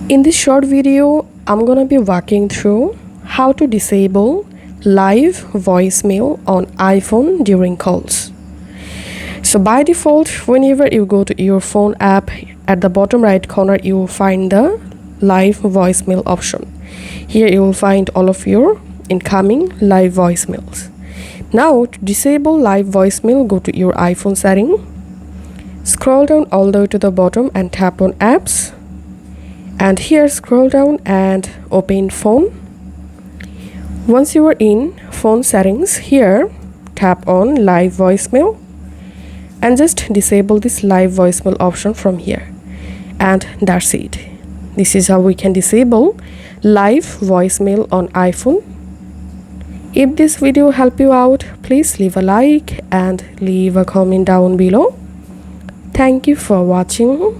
In this short video, I'm gonna be walking through how to disable live voicemail on iPhone during calls. So by default, whenever you go to your phone app, at the bottom right corner you will find the live voicemail option. Here you will find all of your incoming live voicemails. Now to disable live voicemail, go to your iPhone setting, scroll down all the way to the bottom and tap on apps, and here scroll down and open phone. Once you are in phone settings, here tap on live voicemail and just disable this live voicemail option from here, and that's it. This is how we can disable live voicemail on iPhone. If this video helped you out, please leave a like and leave a comment down below. Thank you for watching.